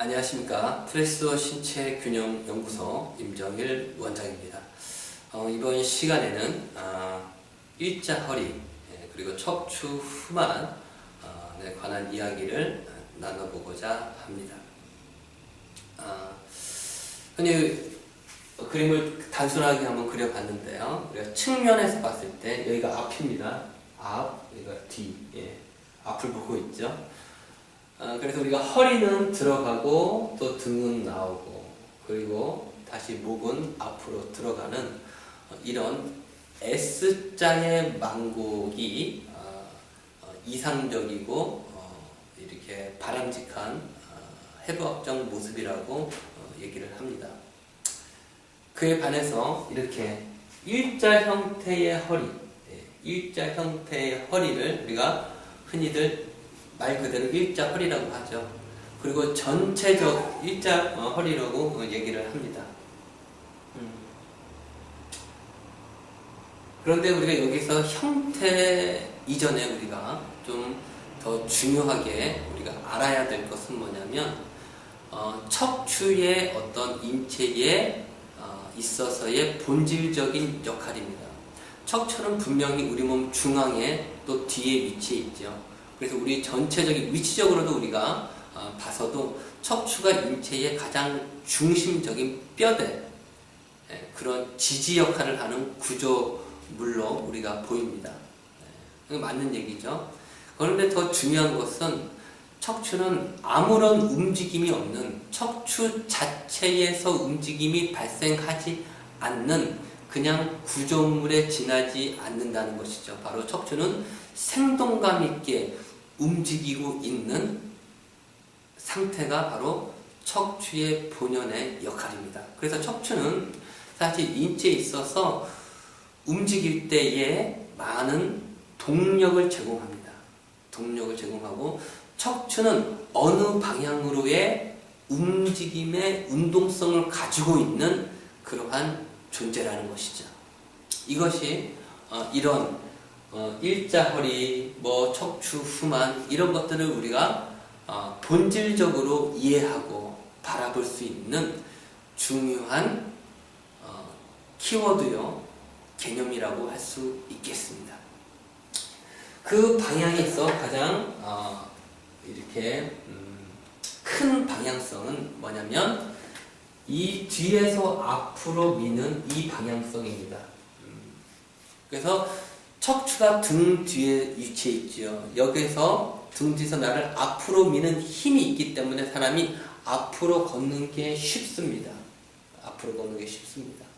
안녕하십니까. 프레스도 신체균형연구소 임정일 원장입니다. 이번 시간에는 일자 허리 그리고 척추 후만에 관한 이야기를 나눠보고자 합니다. 흔히 그림을 단순하게 한번 그려봤는데요. 우리가 측면에서 봤을 때 여기가 앞입니다. 앞, 여기가 뒤. 앞을 보고 있죠. 그래서 우리가 허리는 들어가고 또 등은 나오고 그리고 다시 목은 앞으로 들어가는 이런 S자의 망곡이 이상적이고 이렇게 바람직한 해부학적 모습이라고 얘기를 합니다. 그에 반해서 이렇게 일자 형태의 허리를 우리가 흔히들 말 그대로 일자 허리라고 하죠. 그리고 전체적 일자 허리라고 얘기를 합니다. 그런데 우리가 여기서 형태 이전에 우리가 좀 더 중요하게 우리가 알아야 될 것은 뭐냐면 척추의 어떤 인체에 있어서의 본질적인 역할입니다. 척추는 분명히 우리 몸 중앙에 또 뒤에 위치해 있죠. 그래서 우리 전체적인 위치적으로도 우리가 봐서도 척추가 인체의 가장 중심적인 뼈대, 그런 지지 역할을 하는 구조물로 우리가 보입니다. 맞는 얘기죠. 그런데 더 중요한 것은 척추는 아무런 움직임이 없는, 척추 자체에서 움직임이 발생하지 않는 그냥 구조물에 지나지 않는다는 것이죠. 바로 척추는 생동감 있게 움직이고 있는 상태가 바로 척추의 본연의 역할입니다. 그래서 척추는 사실 인체에 있어서 움직일 때에 많은 동력을 제공합니다. 동력을 제공하고 척추는 어느 방향으로의 움직임의 운동성을 가지고 있는 그러한 존재라는 것이죠. 이것이 이런 일자 허리, 척추 후만 이런 것들을 우리가 본질적으로 이해하고 바라볼 수 있는 중요한 키워드요, 개념이라고 할 수 있겠습니다. 그 방향에서 가장 이렇게 큰 방향성은 뭐냐면 이 뒤에서 앞으로 미는 이 방향성입니다. 그래서 척추가 등 뒤에 위치해 있죠. 여기서 등 뒤에서 나를 앞으로 미는 힘이 있기 때문에 사람이 앞으로 걷는 게 쉽습니다. 앞으로 걷는 게 쉽습니다.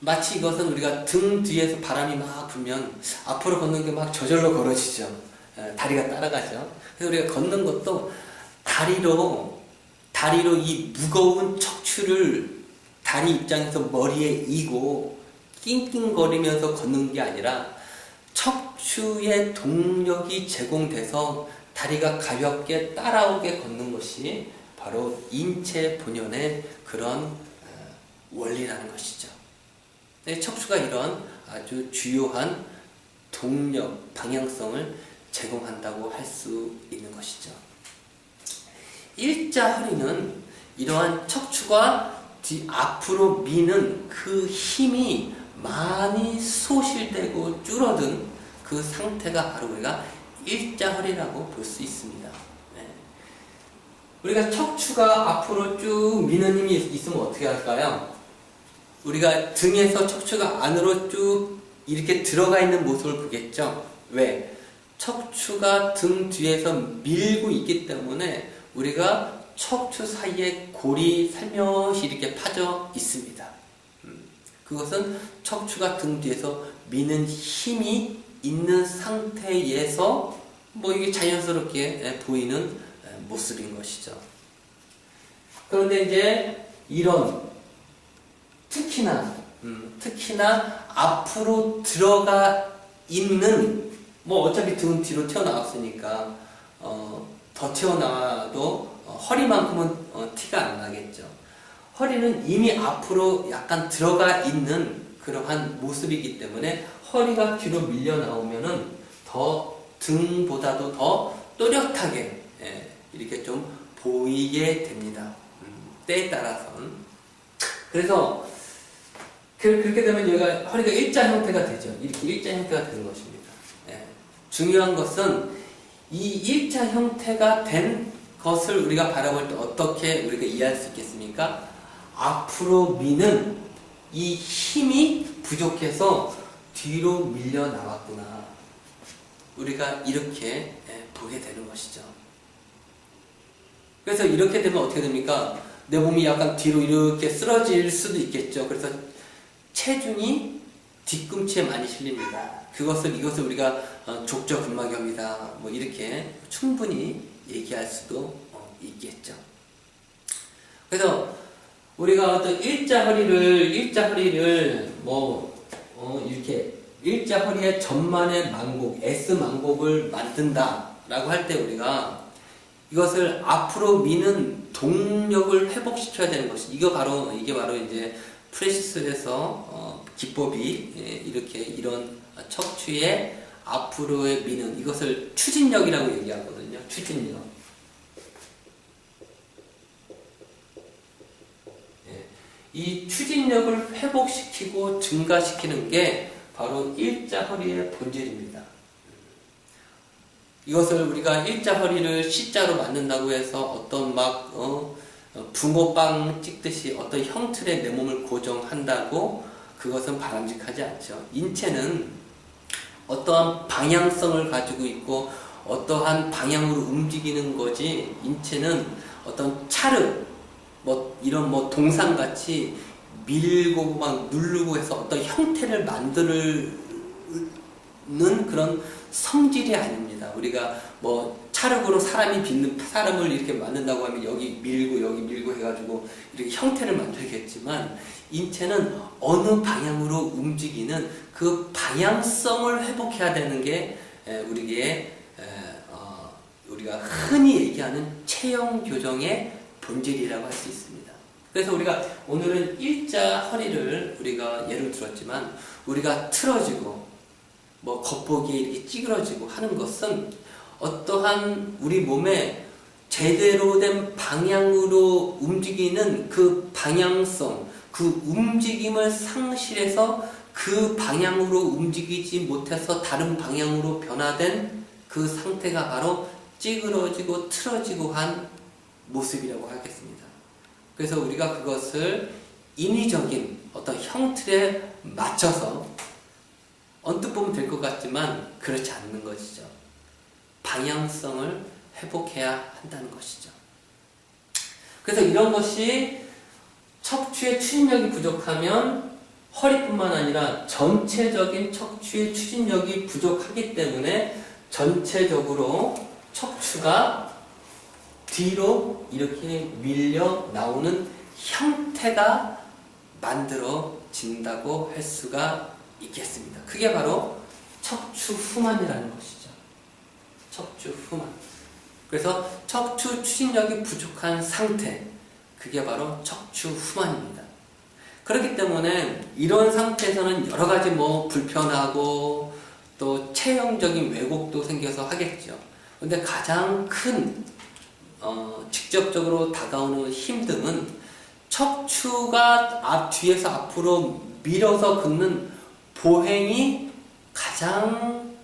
마치 이것은 우리가 등 뒤에서 바람이 막 불면 앞으로 걷는 게 막 저절로 걸어지죠. 다리가 따라가죠. 그래서 우리가 걷는 것도 다리로 이 무거운 척추를 다리 입장에서 머리에 이고 낑낑거리면서 걷는 게 아니라 척추의 동력이 제공돼서 다리가 가볍게 따라오게 걷는 것이 바로 인체 본연의 그런 원리라는 것이죠. 척추가 이런 아주 주요한 동력, 방향성을 제공한다고 할 수 있는 것이죠. 일자 허리는 이러한 척추가 앞으로 미는 그 힘이 많이 소실되고 줄어든 그 상태가 바로 우리가 일자 허리라고 볼 수 있습니다. 우리가 척추가 앞으로 쭉 미는 힘이 있으면 어떻게 할까요? 우리가 등에서 척추가 안으로 쭉 이렇게 들어가 있는 모습을 보겠죠? 왜? 척추가 등 뒤에서 밀고 있기 때문에 우리가 척추 사이에 골이 살며시 이렇게 파져 있습니다. 그것은 척추가 등 뒤에서 미는 힘이 있는 상태에서 이게 자연스럽게 보이는 모습인 것이죠. 그런데 이제 이런 특히나 앞으로 들어가 있는, 어차피 등은 뒤로 튀어나왔으니까 더 튀어나와도 허리만큼은 티가 안 나겠죠. 허리는 이미 앞으로 약간 들어가 있는 그러한 모습이기 때문에 허리가 뒤로 밀려 나오면은 더 등보다도 더 또렷하게 이렇게 좀 보이게 됩니다. 때에 따라서는. 그래서 그렇게 되면 얘가 허리가 일자 형태가 되죠. 이렇게 일자 형태가 되는 것입니다. 예. 중요한 것은 이 일자 형태가 된 것을 우리가 바라볼 때 어떻게 우리가 이해할 수 있겠습니까? 앞으로 미는 이 힘이 부족해서 뒤로 밀려 나왔구나. 우리가 이렇게 보게 되는 것이죠. 그래서 이렇게 되면 어떻게 됩니까? 내 몸이 약간 뒤로 이렇게 쓰러질 수도 있겠죠. 그래서 체중이 뒤꿈치에 많이 실립니다. 이것을 우리가 족저근막염이다. 뭐 이렇게 충분히 얘기할 수도 있겠죠. 그래서 우리가 어떤 일자 허리를 이렇게 일자 허리의 전만의 망곡, S 망곡을 만든다라고 할 때 우리가 이것을 앞으로 미는 동력을 회복시켜야 되는 것이 이게 바로 이제 프레시스에서 기법이 이렇게 이런 척추의 앞으로의 미는 이것을 추진력이라고 얘기하거든요. 추진력. 이 추진력을 회복시키고 증가시키는 게 바로 일자 허리의 본질입니다. 이것을 우리가 일자 허리를 C자로 만든다고 해서 어떤 붕어빵 찍듯이 어떤 형틀에 내 몸을 고정한다고 그것은 바람직하지 않죠. 인체는 어떠한 방향성을 가지고 있고 어떠한 방향으로 움직이는 거지 인체는 어떤 찰흙 이런 동상같이 밀고 막 누르고 해서 어떤 형태를 만드는 그런 성질이 아닙니다. 우리가 찰흙으로 사람을 이렇게 만든다고 하면 여기 밀고 해가지고 이렇게 형태를 만들겠지만 인체는 어느 방향으로 움직이는 그 방향성을 회복해야 되는 게 우리가 흔히 얘기하는 체형 교정의 본질이라고 할 수 있습니다. 그래서 우리가 오늘은 일자 허리를 우리가 예를 들었지만 우리가 틀어지고 겉보기에 이렇게 찌그러지고 하는 것은 어떠한 우리 몸에 제대로 된 방향으로 움직이는 그 방향성, 그 움직임을 상실해서 그 방향으로 움직이지 못해서 다른 방향으로 변화된 그 상태가 바로 찌그러지고 틀어지고 한 모습이라고 하겠습니다. 그래서 우리가 그것을 인위적인 어떤 형틀에 맞춰서 언뜻 보면 될 것 같지만 그렇지 않는 것이죠. 방향성을 회복해야 한다는 것이죠. 그래서 이런 것이 척추의 추진력이 부족하면 허리뿐만 아니라 전체적인 척추의 추진력이 부족하기 때문에 전체적으로 척추가 뒤로 이렇게 밀려 나오는 형태가 만들어진다고 할 수가 있겠습니다. 그게 바로 척추 후만이라는 것이죠. 척추 후만. 그래서 척추 추진력이 부족한 상태, 그게 바로 척추 후만입니다. 그렇기 때문에 이런 상태에서는 여러 가지 불편하고 또 체형적인 왜곡도 생겨서 하겠죠. 근데 가장 큰 직접적으로 다가오는 힘듦은 척추가 뒤에서 앞으로 밀어서 긋는 보행이 가장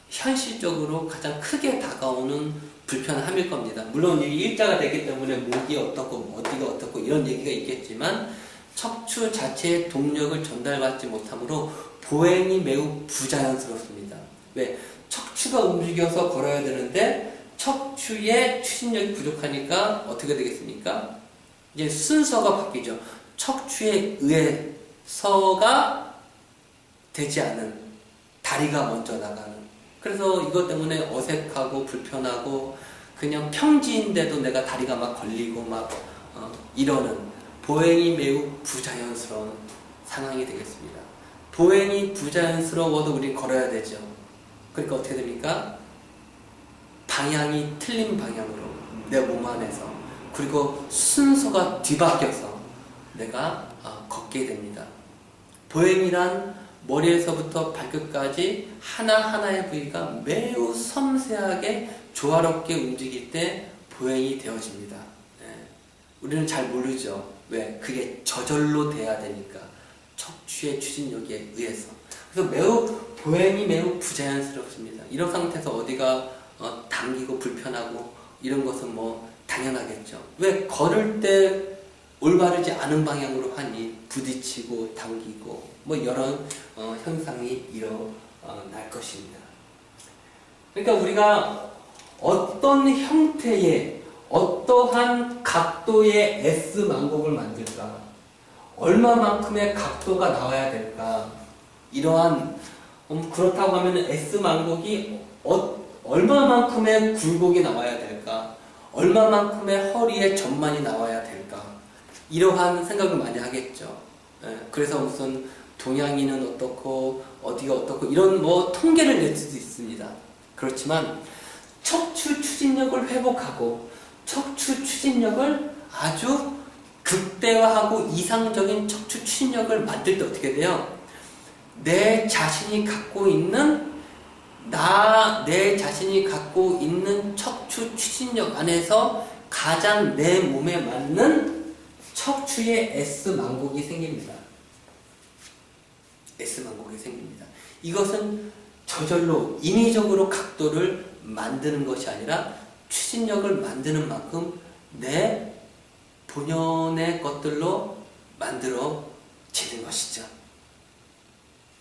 현실적으로 가장 크게 다가오는 불편함일 겁니다. 물론 이 일자가 되기 때문에 목이 어떻고 어디가 어떻고 이런 얘기가 있겠지만 척추 자체의 동력을 전달받지 못하므로 보행이 매우 부자연스럽습니다. 왜? 척추가 움직여서 걸어야 되는데 척추의 추진력이 부족하니까 어떻게 되겠습니까? 이제 순서가 바뀌죠. 척추에 의해서가 되지 않은 다리가 먼저 나가는. 그래서 이것 때문에 어색하고 불편하고 그냥 평지인데도 내가 다리가 막 걸리고 이러는 보행이 매우 부자연스러운 상황이 되겠습니다. 보행이 부자연스러워도 우리 걸어야 되죠. 그러니까 어떻게 됩니까? 방향이 틀린 방향으로 내 몸 안에서 그리고 순서가 뒤바뀌어서 내가 걷게 됩니다. 보행이란 머리에서부터 발끝까지 하나하나의 부위가 매우 섬세하게 조화롭게 움직일 때 보행이 되어집니다. 예. 우리는 잘 모르죠. 왜? 그게 저절로 돼야 되니까. 척추의 추진력에 의해서. 그래서 보행이 매우 부자연스럽습니다. 이런 상태에서 어디가 당기고 불편하고 이런 것은 뭐 당연하겠죠. 왜? 걸을 때 올바르지 않은 방향으로 하니 부딪히고 당기고 뭐 여러 현상이 일어날 것입니다. 그러니까 우리가 어떤 형태의 어떠한 각도의 S망곡을 만들까? 얼마만큼의 각도가 나와야 될까? 이러한 그렇다고 하면 S망곡이 얼마만큼의 굴곡이 나와야 될까? 얼마만큼의 허리에 전만이 나와야 될까? 이러한 생각을 많이 하겠죠. 예, 그래서 무슨 동양인은 어떻고 어디가 어떻고 이런 뭐 통계를 낼 수도 있습니다. 그렇지만 척추 추진력을 회복하고 척추 추진력을 아주 극대화하고 이상적인 척추 추진력을 만들 때 어떻게 돼요? 내 자신이 갖고 있는 척추 추진력 안에서 가장 내 몸에 맞는 척추의 S망곡이 생깁니다. S망곡이 생깁니다. 이것은 저절로 인위적으로 각도를 만드는 것이 아니라 추진력을 만드는 만큼 내 본연의 것들로 만들어지는 것이죠.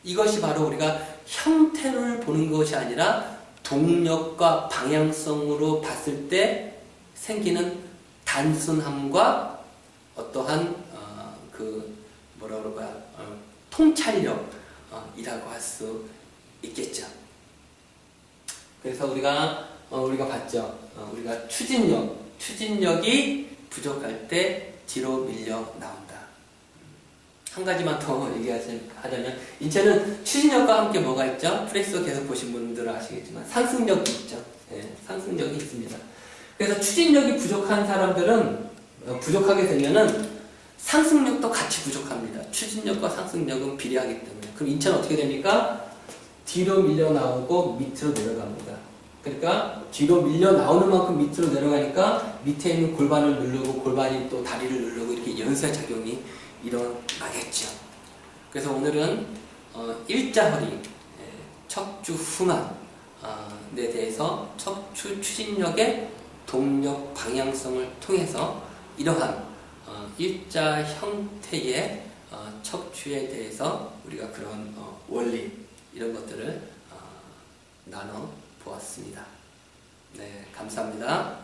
이것이 바로 우리가 형태를 보는 것이 아니라 동력과 방향성으로 봤을 때 생기는 단순함과 어떠한 통찰력이라고 할 수 있겠죠. 그래서 우리가 봤죠. 우리가 추진력이 부족할 때 뒤로 밀려 나온다. 한 가지만 더 얘기하자면 인체는 추진력과 함께 뭐가 있죠? 프레스 계속 보신 분들은 아시겠지만 상승력이 있죠. 네, 상승력이 있습니다. 그래서 추진력이 부족한 사람들은 부족하게 되면은 상승력도 같이 부족합니다. 추진력과 상승력은 비례하기 때문에. 그럼 인체는 어떻게 됩니까? 뒤로 밀려 나오고 밑으로 내려갑니다. 그러니까 뒤로 밀려 나오는 만큼 밑으로 내려가니까 밑에 있는 골반을 누르고 골반이 또 다리를 누르고 이렇게 연쇄작용이 일어나겠죠. 그래서 오늘은 일자허리, 척추 후만에 대해서 척추 추진력의 동력 방향성을 통해서 이러한 일자 형태의 척추에 대해서 우리가 그런 원리 이런 것들을 나눠 보았습니다. 네, 감사합니다.